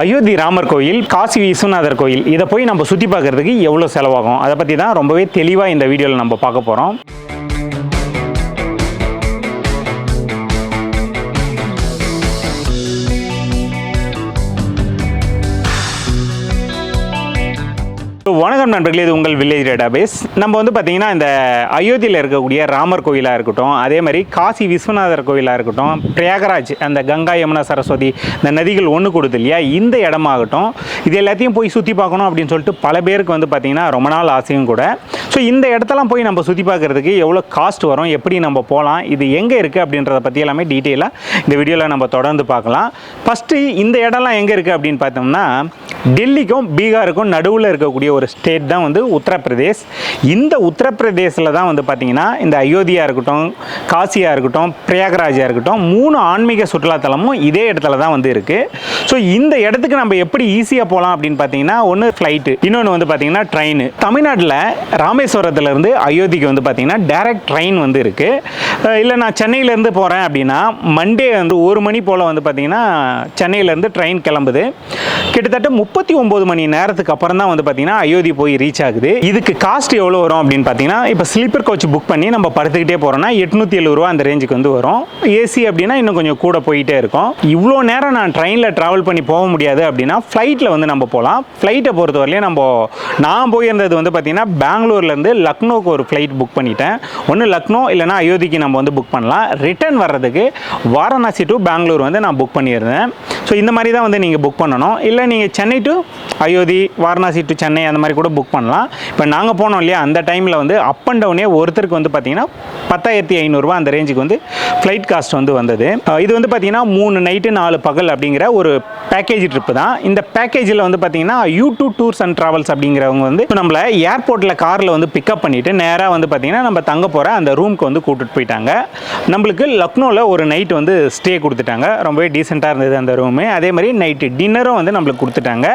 அயோத்தி ராமர் கோயில், காசி விஸ்வநாதர் கோயில், இதை போய் நம்ம சுற்றி பார்க்குறதுக்கு எவ்வளோ செலவாகும், அதை பற்றி தான் ரொம்பவே தெளிவாக இந்த வீடியோவில் நம்ம பார்க்க போகிறோம். வணக்கம் நண்பர்களே, இது உங்கள் வில்லேஜ் டேட்டாபேஸ். நம்ம பார்த்தீங்கன்னா இந்த அயோத்தியில் இருக்கக்கூடிய ராமர் கோயிலாக இருக்கட்டும், அதே மாதிரி காசி விஸ்வநாதர் கோயிலாக இருக்கட்டும், பிரயாகராஜ் அந்த கங்கா யமுனா சரஸ்வதி இந்த நதிகள் ஒன்று கொடுது இல்லையா, இந்த இடமாகட்டும், இது எல்லாத்தையும் போய் சுற்றி பார்க்கணும் அப்படின்னு சொல்லிட்டு பல பேருக்கு பார்த்தீங்கன்னா ரொம்ப நாள் ஆசையும் கூட. ஸோ இந்த இடத்தெல்லாம் போய் நம்ம சுற்றி பார்க்குறதுக்கு எவ்வளோ காஸ்ட் வரும், எப்படி நம்ம போகலாம், இது எங்கே இருக்குது அப்படின்றத பற்றி எல்லாமே டீட்டெயிலாக இந்த வீடியோவில் நம்ம தொடர்ந்து பார்க்கலாம். ஃபஸ்ட்டு இந்த இடம்லாம் எங்கே இருக்குது அப்படின்னு பார்த்தோம்னா, டெல்லிக்கும் பீகாருக்கும் நடுவில் இருக்கக்கூடிய ஒரு ஸ்டேட் தான் உத்தரப்பிரதேஷ். இந்த உத்தரப்பிரதேசில் தான் பார்த்திங்கன்னா இந்த அயோத்தியா இருக்கட்டும், காசியாக இருக்கட்டும், பிரயாகராஜாக இருக்கட்டும், 3 ஆன்மீக சுற்றுலாத்தலமும் இதே இடத்துல தான் இருக்குது. ஸோ இந்த இடத்துக்கு நம்ம எப்படி ஈஸியாக போகலாம் அப்படின்னு பார்த்தீங்கன்னா, ஒன்று ஃப்ளைட்டு, இன்னொன்று பார்த்திங்கன்னா ட்ரெயின். தமிழ்நாட்டில் ராமேஸ்வரத்துலேருந்து அயோத்திக்கு பார்த்திங்கன்னா டைரக்ட் ட்ரெயின் இருக்குது. இல்லை நான் சென்னையிலேருந்து போகிறேன் அப்படின்னா மண்டே 1 மணி போல் பார்த்திங்கன்னா சென்னையிலேருந்து ட்ரெயின் கிளம்புது. கிட்டத்தட்ட 39 மணி நேரத்துக்கு அப்புறம் தான் பார்த்தீங்கன்னா அயோத்தி போய் ரீச் ஆகுது. இதுக்கு காஸ்ட் எவ்வளோ வரும் அப்படின்னு பார்த்தீங்கன்னா, இப்போ ஸ்லீப்பர் கோச் புக் பண்ணி நம்ம படுத்துக்கிட்டே போகிறோம்னா 870 ரூபா அந்த ரேஞ்சுக்கு வரும். ஏசி அப்படின்னா இன்னும் கொஞ்சம் கூட போயிட்டே இருக்கும். இவ்வளோ நேரம் நான் ட்ரெயினில் ட்ராவல் பண்ணி போக முடியாது அப்படின்னா ஃப்ளைட்டில் நம்ம போகலாம். ஃப்ளைட்டை பொறுத்தவரையிலையும் நான் போயிருந்தது பார்த்தீங்கன்னா பெங்களூர்லேருந்து லக்னோவுக்கு ஒரு ஃப்ளைட் புக் பண்ணிட்டேன். ஒன்று லக்னோ இல்லைனா அயோத்திக்கு நம்ம புக் பண்ணலாம். ரிட்டர்ன் வர்றதுக்கு வாரணாசி டு பெங்களூர் நான் புக் பண்ணியிருந்தேன். ஸோ இந்த மாதிரி தான் நீங்கள் புக் பண்ணணும். இல்லை நீங்கள் சென்னை டு அயோத்தி, வாரணாசி டு சென்னை அந்த மாதிரி கூட புக் பண்ணலாம். இப்போ நாங்கள் போனோம் இல்லையா, அந்த டைமில் அப் அண்ட் டவுனே ஒருத்தருக்கு பார்த்தீங்கன்னா 10,500 ரூபா அந்த ரேஞ்சுக்கு ஃப்ளைட் காஸ்ட் வந்தது. இது பார்த்தீங்கன்னா 3 நைட்டு 4 பகல் அப்படிங்கிற ஒரு பேக்கேஜ் ட்ரிப்பு தான். இந்த பேக்கேஜில் பார்த்தீங்கன்னா U2 டூர்ஸ் அண்ட் ட்ராவல்ஸ் அப்படிங்கிறவங்க நம்மளை ஏர்போர்ட்டில் காரில் பிக்கப் பண்ணிவிட்டு நேராக பார்த்தீங்கன்னா நம்ம தங்க போகிற அந்த ரூமுக்கு கூட்டிகிட்டு போயிட்டாங்க. நம்மளுக்கு லக்னோவில் ஒரு நைட் ஸ்டே கொடுத்துட்டாங்க. ரொம்பவே டீசெண்டாக இருந்தது அந்த ரூமு. அதே மாதிரி நைட்டு டின்னரும் நம்மளுக்கு கொடுத்துட்டாங்க.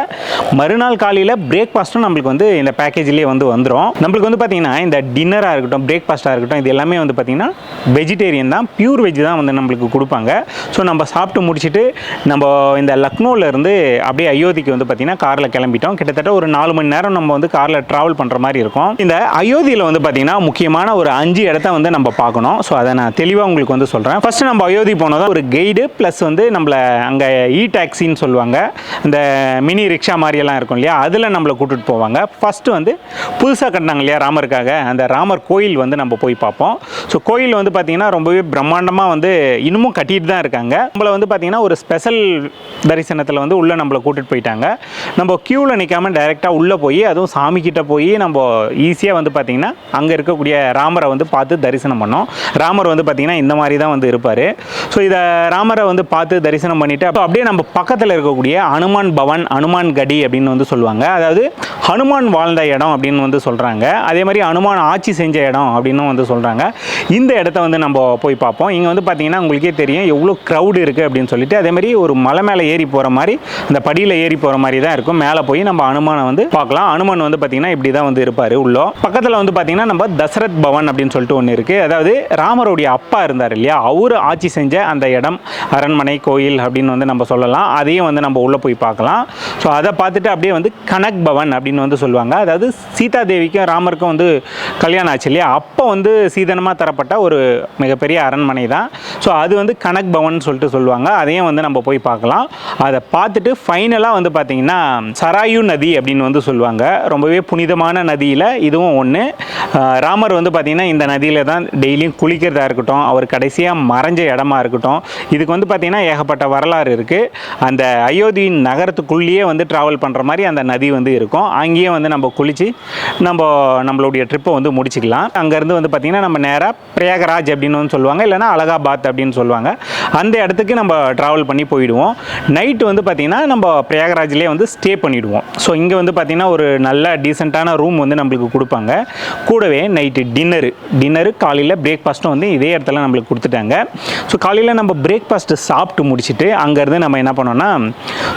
மறுநாள் காலையில் பிரேக்ஃபாஸ்ட்டும் நம்மளுக்கு இந்த பேக்கேஜ்லேயே வந்துடும். நம்மளுக்கு பார்த்தீங்கன்னா இந்த டின்னராக இருக்கட்டும், பிரேக்ஃபாஸ்ட்டாக இருக்கட்டும், இது எல்லாமே பார்த்தீங்கன்னா வெஜிடேரியன் தான், பியூர் வெஜ் தான் நம்மளுக்கு கொடுப்பாங்க. ஸோ நம்ம சாப்பிட்டு முடிச்சுட்டு நம்ம இந்த லக்னோவிலேருந்து அப்படியே அயோத்திக்கு பார்த்தீங்கன்னா காரில் கிளம்பிட்டோம். கிட்டத்தட்ட ஒரு 4 மணி நேரம் நம்ம காரில் ட்ராவல் பண்ணுற மாதிரி இருக்கும். இந்த அயோத்தியில் பார்த்தீங்கன்னா முக்கியமான ஒரு 5 இடத்த நம்ம பார்க்கணும். ஸோ அதை நான் தெளிவாக உங்களுக்கு சொல்கிறேன். ஃபஸ்ட்டு நம்ம அயோத்தி போனதும் ஒரு கைடு ப்ளஸ் நம்மளை அங்கே டாக்ஸின்னு சொல்லுவாங்க, இந்த மினி ரிக்ஷா மாதிரியெல்லாம் இருக்கும் இல்லையா, அதில் நம்மளை கூட்டிகிட்டு போவாங்க. ஃபஸ்ட்டு புதுசாக கட்டினாங்க இல்லையா ராமருக்காக, அந்த ராமர் கோயில் நம்ம போய் பார்ப்போம். ஸோ கோயில் பார்த்தீங்கன்னா ரொம்பவே பிரம்மாண்டமாக இன்னமும் கட்டிட்டு தான் இருக்காங்க. நம்மளை பார்த்தீங்கன்னா ஒரு ஸ்பெஷல் தரிசனத்தில் உள்ளே நம்மளை கூட்டிகிட்டு போயிட்டாங்க. நம்ம க்யூவில் நிற்காமல் டைரெக்டாக உள்ளே போய், அதுவும் சாமிக்கிட்ட போய் நம்ம ஈஸியாக பார்த்தீங்கன்னா அங்கே இருக்கக்கூடிய ராமரை பார்த்து தரிசனம் பண்ணோம். ராமர் பார்த்தீங்கன்னா இந்த மாதிரி தான் இருப்பார். ஸோ இதை ராமரை பார்த்து தரிசனம் பண்ணிவிட்டு அப்போ அப்படியே நம்ம பக்கத்தில் இருக்கக்கூடிய ஹனுமான் பவன், ஹனுமான் கடி அப்படின்னு சொல்லுவாங்க. அதாவது ஹனுமான் வாழ்ந்த இடம் அப்படின்னு சொல்கிறாங்க. அதே மாதிரி ஹனுமான் ஆட்சி செஞ்ச இடம் அப்படின்னு சொல்கிறாங்க. இந்த இடத்த நம்ம போய் பார்ப்போம். இங்கே பார்த்தீங்கன்னா உங்களுக்கே தெரியும் எவ்வளோ க்ரௌடு இருக்குது அப்படின்னு சொல்லிட்டு. அதே மாதிரி ஒரு மலை மேலே ஏறி போகிற மாதிரி, அந்த படியில் ஏறி போகிற மாதிரி தான் இருக்கும். மேலே போய் நம்ம ஹனுமானை பார்க்கலாம். ஹனுமான் பார்த்தீங்கன்னா இப்படி தான் இருப்பார். உள்ள பக்கத்தில் பார்த்தீங்கன்னா நம்ம தசரத் பவன் அப்படின்னு சொல்லிட்டு ஒன்று இருக்குது. அதாவது ராமருடைய அப்பா இருந்தார் இல்லையா, அவர் ஆட்சி செஞ்ச அந்த இடம், அரண்மனை கோயில் அப்படின்னு நம்ம சொல்லலாம். அதையும் நம்ம உள்ளே போய் பார்க்கலாம். ஸோ அதை பார்த்துட்டு அப்படியே கனக் பவன் அப்படின்னு சொல்லுவாங்க. அதாவது சீதா தேவிக்கும் ராமருக்கும் கல்யாணம் ஆச்சு இல்லையா, அப்போ சீதனமாக தரப்பட்ட ஒரு மிகப்பெரிய அரண்மனை தான். ஸோ அது கனக் பவன் சொல்லிட்டு சொல்லுவாங்க. அதையும் நம்ம போய் பார்க்கலாம். அதை பார்த்துட்டு ஃபைனலாக பார்த்தீங்கன்னா சராயு நதி அப்படின்னு சொல்லுவாங்க. ரொம்பவே புனிதமான நதியில் இதுவும் ஒன்று. ராமர் பார்த்தீங்கன்னா இந்த நதியில் தான் டெய்லியும் குளிக்கிறதா இருக்கட்டும், அவர் கடைசியாக மறைஞ்ச இடமா இருக்கட்டும், இதுக்கு பார்த்தீங்கன்னா ஏகப்பட்ட வரலாறு இருக்குது. அந்த அயோத்தியின் நகரத்துக்குள்ளேயே ட்ராவல் பண்ணுற மாதிரி அந்த நதி இருக்கும். அங்கேயே நம்ம குளித்து நம்மளுடைய ட்ரிப்பை முடிச்சிக்கலாம். அங்கேருந்து பார்த்தீங்கன்னா நம்ம நேராக பிரயாகராஜ் அப்படின்னு சொல்லுவாங்க, இல்லைனா அலகாபாத் அப்படின்னு சொல்லுவாங்க. அந்த இடத்துக்கு நம்ம ட்ராவல் பண்ணி போயிடுவோம். நைட்டு பார்த்தீங்கன்னா நம்ம பிரயாகராஜ்லேயே ஸ்டே பண்ணிவிடுவோம். ஸோ இங்கே பார்த்தீங்கன்னா ஒரு நல்ல டீசெண்டான ரூம் நம்மளுக்கு கொடுப்பாங்க. கூடவே நைட்டு டின்னரு காலையில் பிரேக்ஃபாஸ்ட்டும் இதே இடத்துல நம்மளுக்கு கொடுத்துட்டாங்க. ஸோ காலையில் நம்ம பிரேக்ஃபாஸ்ட்டு சாப்பிட்டு முடிச்சுட்டு அங்கேருந்து நம்ம என்ன பண்ணோன்னா,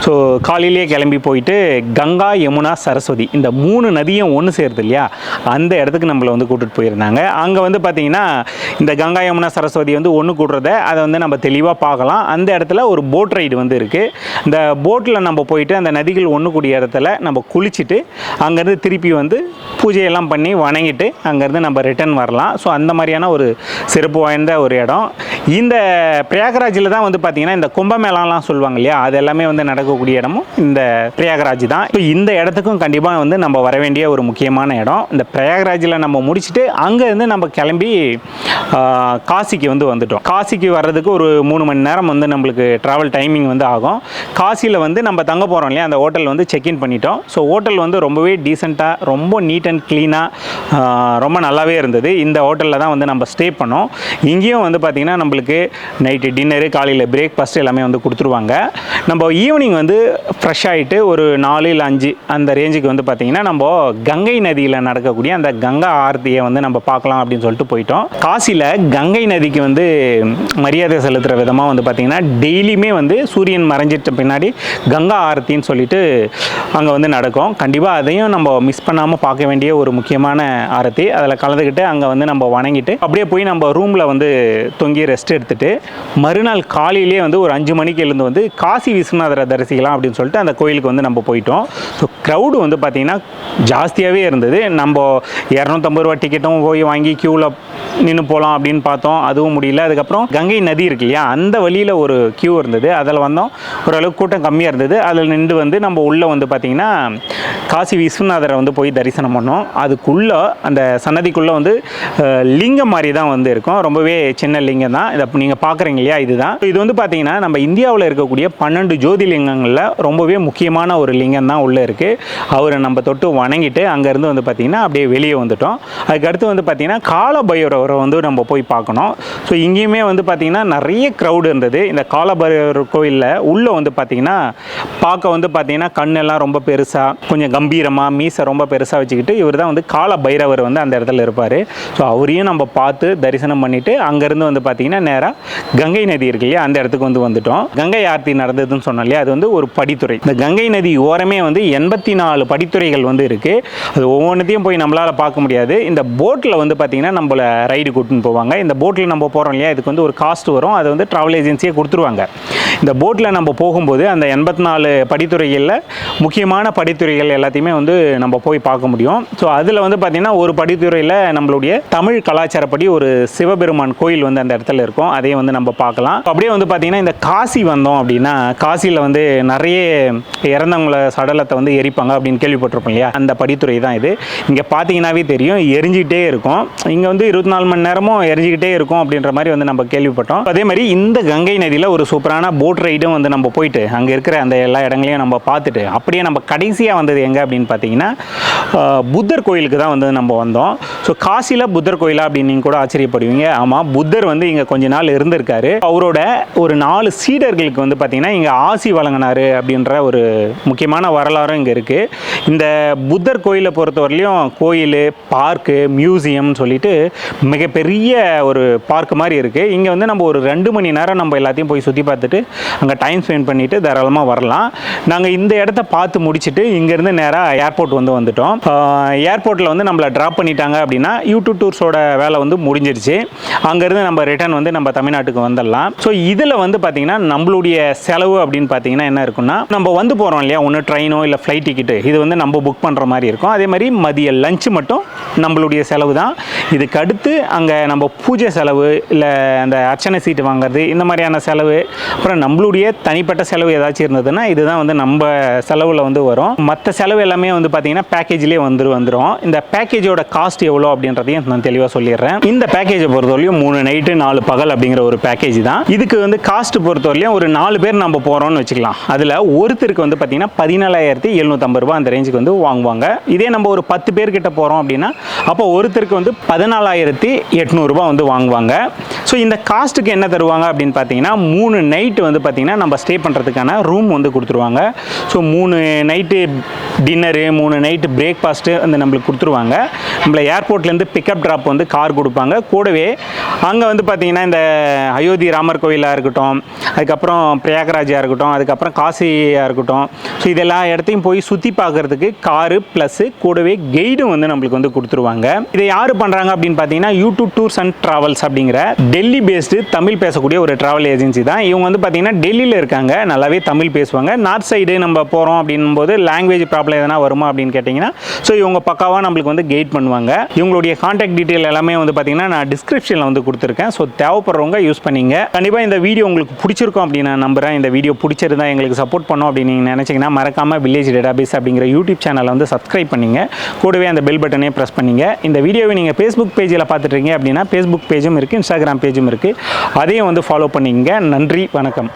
ஸோ காலையிலேயே கிளம்பி போயிட்டு கங்கா யமுனா சரஸ்வதி இந்த 3 நதியும் ஒன்று சேருது இல்லையா, அந்த இடத்துக்கு நம்மளை வந்து கூட்டிகிட்டு போயிருந்தாங்க. அங்கே வந்து பார்த்திங்கன்னா இந்த கங்கா யமுனா சரஸ்வதி வந்து ஒன்று கூடுறத அதை வந்து நம்ம தெளிவாக பார்க்கலாம். அந்த இடத்துல ஒரு போட் ரைடு வந்து இருக்குது. இந்த போட்டில் நம்ம போயிட்டு அந்த நதிகள் ஒன்று கூடிய இடத்துல நம்ம குளிச்சுட்டு அங்கேருந்து திருப்பி வந்து பூஜையெல்லாம் பண்ணி வணங்கிட்டு அங்கேருந்து நம்ம ரிட்டர்ன் வரலாம். ஸோ அந்த மாதிரியான ஒரு சிறப்பு வாய்ந்த ஒரு இடம். இந்த பிரயாகராஜில் தான் வந்து பார்த்திங்கன்னா இந்த கும்பமேளாலாம் சொல்லுவாங்க இல்லையா, அது எல்லாமே வந்து நடக்கக்கூடிய இடமும் இந்த பிரயாகராஜ் தான். இப்போ இந்த இடத்துக்கும் கண்டிப்பாக வந்து நம்ம வர வேண்டிய ஒரு முக்கியமான இடம். இந்த பிரயாகராஜில் நம்ம முடிச்சுட்டு அங்கேருந்து நம்ம கிளம்பி காசிக்கு வந்து வந்துட்டோம். காசிக்கு வர்றதுக்கு ஒரு 3 மணி நேரம் வந்து நம்மளுக்கு ட்ராவல் டைமிங் வந்து ஆகும். காசியில் வந்து நம்ம தங்க போகிறோம் இல்லையா, அந்த ஹோட்டல் வந்து செக்இன் பண்ணிட்டோம். ஸோ ஹோட்டல் வந்து ரொம்பவே டீசெண்டாக, ரொம்ப நீட் அண்ட் க்ளீனாக ரொம்ப நல்லாவே இருந்தது. இந்த ஹோட்டலில் தான் வந்து நம்ம ஸ்டே பண்ணோம். இங்கேயும் வந்து பார்த்திங்கன்னா நம்மளுக்கு நைட்டு டின்னரு, காலையில் பிரேக்ஃபாஸ்ட் எல்லாமே வந்து கொடுத்துருவாங்க. நம்ம ஈவினிங் வந்து ஃப்ரெஷ் ஆகிட்டு ஒரு 4 இல்லை 5 அந்த ரேஞ்சுக்கு வந்து பார்த்திங்கன்னா நம்ம கங்கை நதியில் நடக்கக்கூடிய அந்த கங்கா ஆரத்தியை வந்து நம்ம பார்க்கலாம் அப்படின்னு சொல்லிட்டு போயிட்டோம். காசியில் கங்கை நதிக்கு வந்து மரியாதை செலுத்துகிற விதமாக வந்து பார்த்திங்கன்னா டெய்லியுமே வந்து சூரியன் மறைஞ்சிட்ட பின்னாடி கங்கா ஆரத்தின்னு சொல்லிட்டு அங்கே வந்து நடக்கும். கண்டிப்பாக அதையும் நம்ம மிஸ் பண்ணாமல் பார்க்க வேண்டிய ஒரு முக்கியமான ஆரத்தி. அதில் கலந்துக்கிட்டு அங்கே வந்து நம்ம வணங்கிட்டு அப்படியே போய் நம்ம ரூமில் வந்து தொங்கி ரெஸ்ட் எடுத்துகிட்டு மறுநாள் காலையிலேயே வந்து ஒரு 5 மணிக்கு எழுந்து வந்து காசி விஸ்வநாதரை தரிசிக்கலாம் அப்படின்னு சொல்லிட்டு அந்த கோயிலுக்கு வந்து நம்ம போயிட்டோம். ஸோ க்ரௌடு வந்து பார்த்திங்கன்னா ஜாஸ்தியாகவே இருந்தது. நம்ம 250 ரூபா டிக்கெட்டும் போய் வாங்கி க்யூவில் நின்று போகலாம் அப்படின்னு பார்த்தோம், அதுவும் முடியல. அதுக்கப்புறம் கங்கை நதி இருக்கு இல்லையா, அந்த வழியில் ஒரு க்யூ இருந்தது, அதில் வந்தோம். ஓரளவுக்கு கூட்டம் கம்மியாக இருந்தது. அதில் நின்று வந்து நம்ம உள்ளே வந்து பார்த்திங்கன்னா காசி விஸ்வநாதரை வந்து போய் தரிசனம் பண்ணோம். அதுக்குள்ளே அந்த சன்னதிக்குள்ளே வந்து லிங்கம் மாதிரி தான் வந்து இருக்கும். ரொம்பவே சின்ன லிங்கம் தான். இதை நீங்கள் பார்க்குறீங்க இல்லையா, இதுதான். இது வந்து பார்த்திங்கன்னா நம்ம இந்தியாவில் இருக்கக்கூடிய 12 ஜோதிலிங்கங்களில் ரொம்பவே முக்கியமான ஒரு லிங்கம் தான் உள்ளே இருக்குது. அவரை நம்ம தொட்டு வணங்கிட்டு அங்கேருந்து வந்து பார்த்திங்கன்னா அப்படியே வெளியே வந்துட்டோம். அதுக்கடுத்து வந்து பார்த்திங்கன்னா காலபைரவரை வந்து நம்ம போய் பார்க்கணும். ஸோ இங்கேயுமே வந்து பார்த்திங்கன்னா நிறைய க்ரௌடு இருந்தது. இந்த காலபைரவர் கோயிலில் உள்ளே வந்து பார்த்திங்கன்னா பார்க்க வந்து பார்த்திங்கன்னா கண்ணெல்லாம் ரொம்ப பெருசாக, கொஞ்சம் கம்பீரமாக, மீசை ரொம்ப பெருசாக வச்சுக்கிட்டு இவர் தான் வந்து காலபைரவர் வந்து அந்த இடத்துல இருப்பார். ஸோ அவரையும் நம்ம பார்த்து தரிசனம் பண்ணிவிட்டு அங்கேருந்து வந்து பார்த்திங்கன்னா நேராக கங்கை நதி இருக்கு இல்லையா, அந்த இடத்துக்கு வந்து வந்துட்டோம். கங்கை ஆர்த்தி நடந்ததுன்னு சொன்னோம் இல்லையா, அது வந்து ஒரு படித்துறை. இந்த கங்கை நதி ஓரமே வந்து 84 படித்துறைகள் வந்து இருக்குது. அது ஒவ்வொன்றத்தையும் போய் நம்மளால் பார்க்க முடியாது. இந்த போட்டில் வந்து பார்த்திங்கன்னா நம்மளை ரைடு கூட்டின்னு போவாங்க. இந்த போட்டில் நம்ம போகிறோம் இல்லையா, இதுக்கு வந்து ஒரு காஸ்ட் வரும். அது வந்து ட்ராவல் ஏஜென்சியே கொடுத்துருவாங்க. இந்த போட்டில் நம்ம போகும்போது அந்த 84 படித்துறைகளில் முக்கியமான படித்துறைகள் எல்லாத்தையுமே வந்து நம்ம போய் பார்க்க முடியும். ஸோ அதில் வந்து பார்த்திங்கன்னா ஒரு படித்துறையில் நம்மளுடைய தமிழ் கலாச்சாரப்படி ஒரு சிவபெருமான் கோயில் வந்து அந்த இடத்துல இருக்கும். அதையும் வந்து நம்ம பார்க்கலாம். அப்படியே வந்து பார்த்திங்கன்னா இந்த காசி வந்தோம் அப்படின்னா, காசியில் வந்து நிறைய இறந்தவங்கள சடலத்தை வந்து எரிப்பாங்க அப்படின்னு கேள்விப்பட்டிருப்போம் இல்லையா, அந்த படித்துறை தான் இது. இங்கே பார்த்தீங்கன்னாவே தெரியும், எரிஞ்சிக்கிட்டே இருக்கும். இங்கே வந்து 24 மணி நேரமும் எரிஞ்சிக்கிட்டே இருக்கும் அப்படின்ற மாதிரி வந்து நம்ம கேள்விப்பட்டோம். அதே மாதிரி இந்த கங்கை நதியில் ஒரு சூப்பரான போட் ரைடும் வந்து நம்ம போயிட்டு அங்கே இருக்கிற அந்த எல்லா இடங்களையும் நம்ம பார்த்துட்டு அப்படியே நம்ம கடைசியாக வந்தது எங்கே அப்படின்னு பார்த்தீங்கன்னா புத்தர் கோயிலுக்கு தான் வந்து நம்ம வந்தோம். ஸோ காசியில் புத்தர் கோயிலா அப்படின்னு நீங்கள் கூட ஆச்சரியப்படுவீங்க. ஆமாம், புத்தர் வந்து இங்கே கொஞ்ச நாள் இருந்திருக்காரு. அவரோட ஒரு 4 சீடர்களுக்கு வந்து பார்த்திங்கன்னா இங்கே ஆசி வழங்கினார் அப்படின்ற ஒரு முக்கியமான வரலாறும் இங்கே இருக்குது. இந்த புத்தர் கோயிலை பொறுத்தவரையிலையும் கோயில், பார்க்கு, மியூசியம்னு சொல்லிட்டு மிகப்பெரிய ஒரு பார்க் மாதிரி இருக்குது. இங்கே வந்து நம்ம ஒரு 2 மணி நேரம் நம்ம எல்லாத்தையும் போய் சுற்றி பார்த்துட்டு அங்கே டைம் ஸ்பெண்ட் பண்ணிவிட்டு தாராளமாக வரலாம். நாங்கள் இந்த இடத்த பார்த்து முடிச்சுட்டு இங்கேருந்து நேராக ஏர்போர்ட் வந்து வந்துட்டோம். ஏர்போர்ட்டில் வந்து நம்மளை ட்ராப் பண்ணிட்டாங்க அப்படின்னா யூடியூப் டூர்ஸோட வேலை வந்து முடிஞ்சிருச்சு. அங்கேருந்து நம்ம ரிட்டர்ன் வந்து நம்ம தமிழ்நாட்டுக்கு வந்துடலாம். ஸோ இதில் வந்து பார்த்திங்கன்னா நம்மளுடைய செலவு அப்படின்னு பார்த்தீங்கன்னா என்ன இருக்குன்னா, நம்ம வந்து போகிறோம் இல்லையா, ஒன்று ட்ரெயினோ இல்லை ஃப்ளைட் டிக்கெட்டு, இது வந்து நம்ம புக் பண்ணுற மாதிரி இருக்கும். அதே மாதிரி மதிய லஞ்சு மட்டும் நம்மளுடைய செலவு தான். இதுக்கு அடுத்து அங்கே நம்ம பூஜை செலவு, இல்லை அந்த அர்ச்சனை சீட்டு வாங்குறது, இந்த மாதிரியான செலவு, அப்புறம் நம்மளுடைய தனிப்பட்ட செலவு ஏதாச்சும் இருந்ததுன்னா இதுதான் வந்து நம்ம செலவில் வந்து வரும். மற்ற செலவு எல்லாமே வந்து பார்த்திங்கன்னா பேக்கேஜ்லேயே வந்துடும். இந்த பேக்கேஜோட காஸ்ட் எவ்வளோ அப்படின்றதையும் நான் தெளிவாக சொல்லிடுறேன். இந்த பேக்கேஜை பொறுத்தவரையும் 3 நைட்டு 4 பகல் அப்படிங்கிற ஒரு பேக்கேஜ் தான். இதுக்கு வந்து காஸ்ட் பொறுத்தவரையும் ஒரு 4 பேர் நம்ம போகிறோம்னு வச்சுக்கலாம். அதில் ஒருத்தருக்கு வந்து பார்த்திங்கன்னா 17,750 ரூபா அந்த ரேஞ்சுக்கு வந்து வாங்குவாங்க. இதே நம்ம ஒரு 10 பேர்கிட்ட போகிறோம் அப்படின்னா அப்போ ஒருத்தருக்கு வந்து 14,000 1800 வந்து வாங்குவாங்க. ஸோ இந்த காஸ்ட்டுக்கு என்ன தருவாங்க அப்படின்னு பார்த்தீங்கன்னா 3 நைட்டு வந்து பார்த்திங்கன்னா நம்ம ஸ்டே பண்ணுறதுக்கான ரூம் வந்து கொடுத்துருவாங்க. So 3 night dinner, 3 night breakfast வந்து நம்மளுக்கு கொடுத்துருவாங்க. நம்மளை ஏர்போர்ட்லேருந்து பிக்கப் ட்ராப் வந்து கார் கொடுப்பாங்க. கூடவே அங்கே வந்து பார்த்திங்கன்னா இந்த அயோத்தி ராமர் கோயிலாக இருக்கட்டும், அதுக்கப்புறம் பிரயாகராஜாக இருக்கட்டும், அதுக்கப்புறம் காசியாக இருக்கட்டும், ஸோ இதெல்லாம் இடத்தையும் போய் சுற்றி பார்க்குறதுக்கு காரு ப்ளஸ்ஸு கூடவே கைடும் வந்து நம்மளுக்கு வந்து கொடுத்துருவாங்க. இதை யார் பண்ணுறாங்க அப்படின்னு பார்த்தீங்கன்னா யூடியூப் டூர்ஸ் அண்ட் ட்ராவல்ஸ் அப்படிங்கிற டெல்லி பேஸ்டு தமிழ் பேசக்கூடிய ஒரு ட்ராவல் ஏஜென்சி தான். இவங்க வந்து பார்த்தீங்கன்னா டெல்லியில் இருக்காங்க, நல்லாவே தமிழ் பேசுவாங்க. நார்த் சைடு நம்ம போகிறோம் அப்படின்னும் போது லாங்குவேஜ் ப்ராப்ளம் எதனா வருமா அப்படின்னு கேட்டிங்கன்னா ஸோ இவங்க பக்காவாக நம்மளுக்கு வந்து கைட் பண்ணுவாங்க. இவங்களுடைய கான்டாக்ட் டீட்டெயில் எல்லாமே வந்து பார்த்தீங்கன்னா நான் டிஸ்கிரிப்ஷனில் வந்து கொடுத்துருக்கேன். ஸோ தேவைப்படுறவங்க யூஸ் பண்ணிங்க. கண்டிப்பாக இந்த வீடியோ உங்களுக்கு பிடிச்சிருக்கும் அப்படின்னு நான் நம்புகிறேன். இந்த வீடியோ பிடிச்சிருந்தா எங்களுக்கு சப்போர்ட் பண்ணோம் அப்படின்னு நீங்கள் நினச்சிங்கன்னா மறக்காமல் வில்லேஜ் டேட்டாபேஸ் அப்படிங்கிற யூடியூப் சேனலை வந்து சப்ஸ்கிரைப் பண்ணிங்க. கூடவே அந்த பெல் பட்டனே ப்ரெஸ் பண்ணிங்க. இந்த வீடியோவை நீங்கள் ஃபேஸ்புக் பேஜில் பார்த்துட்ருக்கீங்க அப்படின்னா ஃபேஸ்புக் பேஜும் இருக்குது, இன்ஸ்டாகிராம் பேஜும் இருக்குது. அதையும் வந்து ஃபாலோ பண்ணிங்க. நன்றி, வணக்கம்.